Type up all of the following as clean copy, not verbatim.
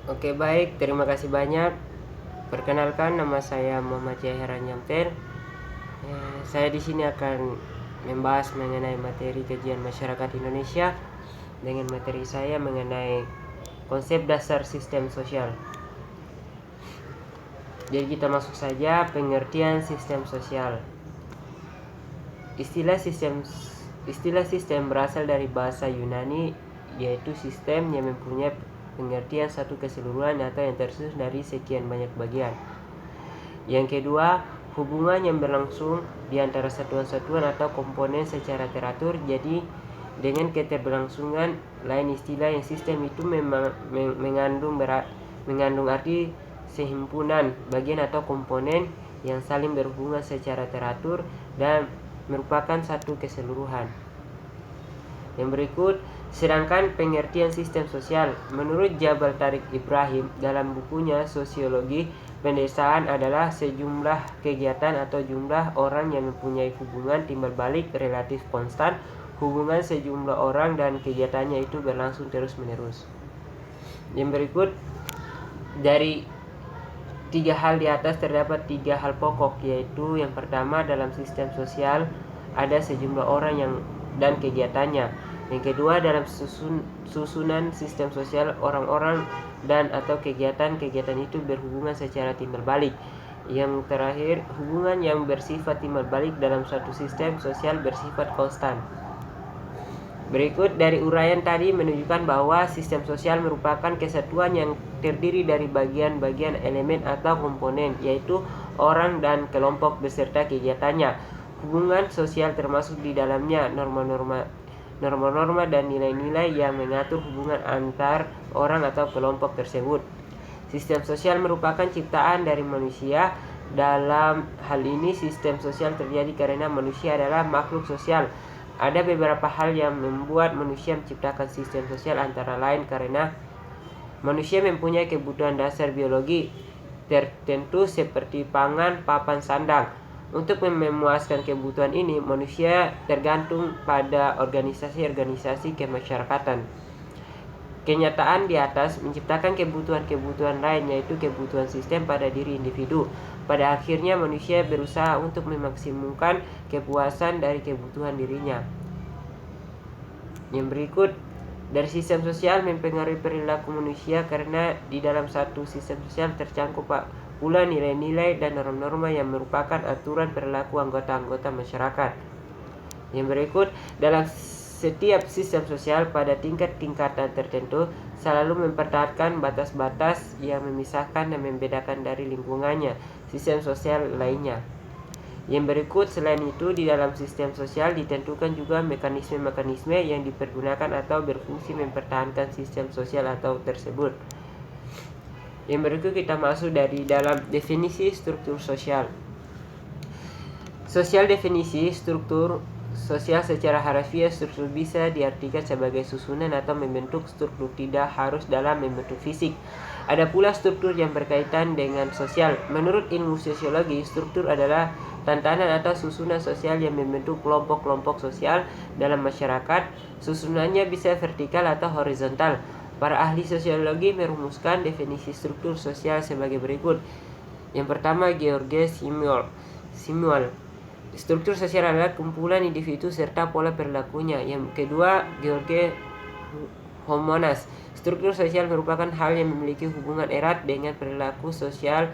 Oke, baik, terima kasih banyak. Perkenalkan, nama saya Muhammad Jahiran Nyamper. Saya di sini akan membahas mengenai materi kajian masyarakat Indonesia dengan materi saya mengenai konsep dasar sistem sosial. Jadi kita masuk saja pengertian sistem sosial. Istilah sistem berasal dari bahasa Yunani, yaitu sistem yang mempunyai pengertian satu keseluruhan atau yang tersusun dari sekian banyak bagian. Yang kedua, hubungan yang berlangsung di antara satuan-satuan atau komponen secara teratur. Jadi dengan keterberlangsungan, lain istilah yang sistem itu mengandung arti sehimpunan bagian atau komponen yang saling berhubungan secara teratur dan merupakan satu keseluruhan. Yang berikut, sedangkan pengertian sistem sosial menurut Jabal Tariq Ibrahim dalam bukunya Sosiologi Pendesaan adalah sejumlah kegiatan atau jumlah orang yang mempunyai hubungan timbal balik relatif konstan. Hubungan sejumlah orang dan kegiatannya itu berlangsung terus-menerus. Yang berikut, dari tiga hal di atas terdapat tiga hal pokok, yaitu yang pertama, dalam sistem sosial ada sejumlah orang dan kegiatannya. Yang kedua, dalam susunan sistem sosial orang-orang dan atau kegiatan-kegiatan itu berhubungan secara timbal balik. Yang terakhir, hubungan yang bersifat timbal balik dalam suatu sistem sosial bersifat konstan. Berikut dari uraian tadi menunjukkan bahwa sistem sosial merupakan kesatuan yang terdiri dari bagian-bagian elemen atau komponen, yaitu orang dan kelompok beserta kegiatannya. Hubungan sosial termasuk di dalamnya norma-norma dan nilai-nilai yang mengatur hubungan antar orang atau kelompok tersebut. Sistem sosial merupakan ciptaan dari manusia. Dalam hal ini sistem sosial terjadi karena manusia adalah makhluk sosial. Ada beberapa hal yang membuat manusia menciptakan sistem sosial, antara lain karena manusia mempunyai kebutuhan dasar biologi tertentu seperti pangan, papan, sandang. Untuk memuaskan kebutuhan ini, manusia tergantung pada organisasi-organisasi kemasyarakatan. Kenyataan di atas menciptakan kebutuhan-kebutuhan lain, yaitu kebutuhan sistem pada diri individu. Pada akhirnya manusia berusaha untuk memaksimumkan kepuasan dari kebutuhan dirinya. Yang berikut, dari sistem sosial mempengaruhi perilaku manusia karena di dalam satu sistem sosial tercakup pula nilai-nilai dan norma-norma yang merupakan aturan perilaku anggota-anggota masyarakat. Yang berikut, dalam setiap sistem sosial pada tingkatan tertentu selalu mempertahankan batas-batas yang memisahkan dan membedakan dari lingkungannya sistem sosial lainnya. Yang berikut, selain itu di dalam sistem sosial ditentukan juga mekanisme-mekanisme yang dipergunakan atau berfungsi mempertahankan sistem sosial atau tersebut. Yang berikut kita masuk dari dalam definisi struktur sosial. Sosial, definisi struktur sosial secara harfiah. Struktur bisa diartikan sebagai susunan atau membentuk struktur, tidak harus dalam membentuk fisik. Ada pula struktur yang berkaitan dengan sosial. Menurut ilmu sosiologi, struktur adalah tatanan atau susunan sosial yang membentuk kelompok-kelompok sosial dalam masyarakat. Susunannya bisa vertikal atau horizontal. Para ahli sosiologi merumuskan definisi struktur sosial sebagai berikut. Yang pertama, George Simuel. Struktur sosial adalah kumpulan individu serta pola perilakunya. Yang kedua, George Homonas. Struktur sosial merupakan hal yang memiliki hubungan erat dengan perilaku sosial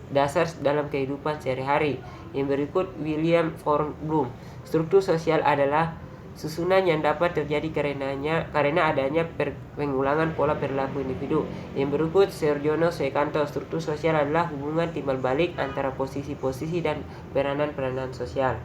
dasar dalam kehidupan sehari-hari. Yang berikut, William Bloom. Struktur sosial adalah susunan yang dapat terjadi karena adanya pengulangan pola perilaku individu. Yang berikut, Sergio Secanto. Struktur sosial adalah hubungan timbal balik antara posisi-posisi dan peranan-peranan sosial.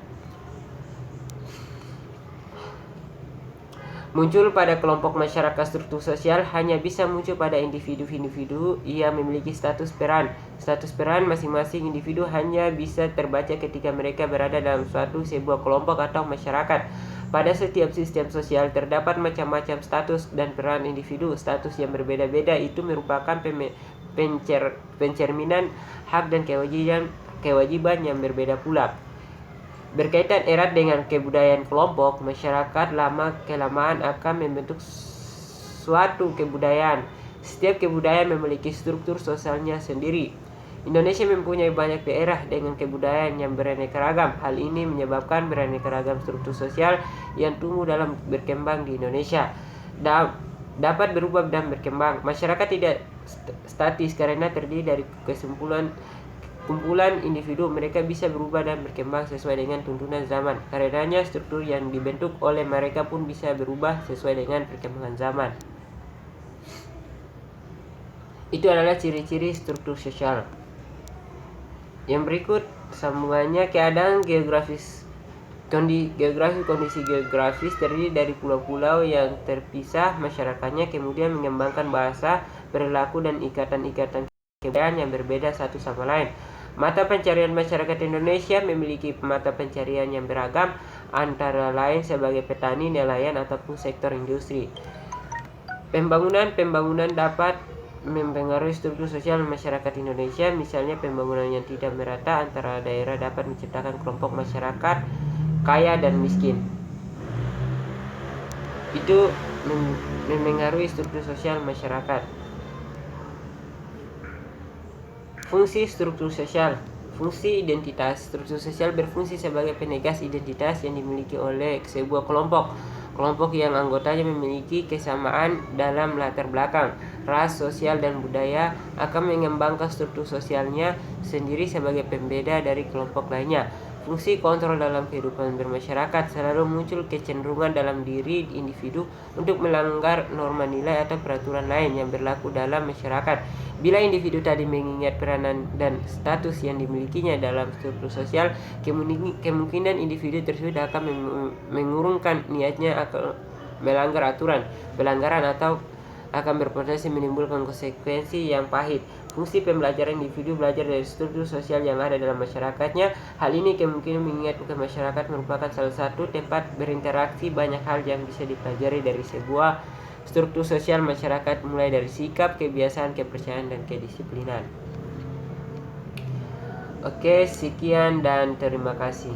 Muncul pada kelompok masyarakat. Struktur sosial hanya bisa muncul pada individu-individu yang memiliki status peran. Status peran masing-masing individu hanya bisa terbaca ketika mereka berada dalam sebuah kelompok atau masyarakat. Pada setiap sistem sosial terdapat macam-macam status dan peran individu. Status yang berbeda-beda itu merupakan pencerminan hak dan kewajiban yang berbeda pula. Berkaitan erat dengan kebudayaan kelompok, masyarakat lama-kelamaan akan membentuk suatu kebudayaan. Setiap kebudayaan memiliki struktur sosialnya sendiri. Indonesia mempunyai banyak daerah dengan kebudayaan yang beraneka ragam. Hal ini menyebabkan beraneka ragam struktur sosial yang tumbuh dalam berkembang di Indonesia. Dapat berubah dan berkembang. Masyarakat tidak statis karena terdiri dari kumpulan individu. Mereka bisa berubah dan berkembang sesuai dengan tuntunan zaman. Karenanya struktur yang dibentuk oleh mereka pun bisa berubah sesuai dengan perkembangan zaman. Itu adalah ciri-ciri struktur sosial. Yang berikut sambungannya, keadaan geografis. Kondisi geografis terdiri dari pulau-pulau yang terpisah. Masyarakatnya kemudian mengembangkan bahasa, perilaku, dan ikatan-ikatan kebudayaan yang berbeda satu sama lain. Mata pencarian masyarakat Indonesia memiliki mata pencarian yang beragam, antara lain sebagai petani, nelayan, ataupun sektor industri. Pembangunan dapat mempengaruhi struktur sosial masyarakat Indonesia. Misalnya, pembangunan yang tidak merata antara daerah dapat menciptakan kelompok masyarakat kaya dan miskin. Itu mempengaruhi struktur sosial masyarakat. Fungsi struktur sosial. Fungsi identitas. Struktur sosial berfungsi sebagai penegas identitas yang dimiliki oleh sebuah kelompok. Kelompok yang anggotanya memiliki kesamaan dalam latar belakang, ras, sosial, dan budaya akan mengembangkan struktur sosialnya sendiri sebagai pembeda dari kelompok lainnya. Fungsi kontrol dalam kehidupan bermasyarakat. Selalu muncul kecenderungan dalam diri individu untuk melanggar norma nilai atau peraturan lain yang berlaku dalam masyarakat. Bila individu tadi mengingat peranan dan status yang dimilikinya dalam struktur sosial, kemungkinan individu tersebut akan mengurungkan niatnya akan melanggar aturan. Pelanggaran atau akan berpotensi menimbulkan konsekuensi yang pahit. Fungsi pembelajaran, individu belajar dari struktur sosial yang ada dalam masyarakatnya. Hal ini kemungkinan mengingatkan masyarakat merupakan salah satu tempat berinteraksi banyak hal yang bisa dipelajari dari sebuah struktur sosial masyarakat, mulai dari sikap, kebiasaan, kepercayaan, dan kedisiplinan. Oke, sekian dan terima kasih.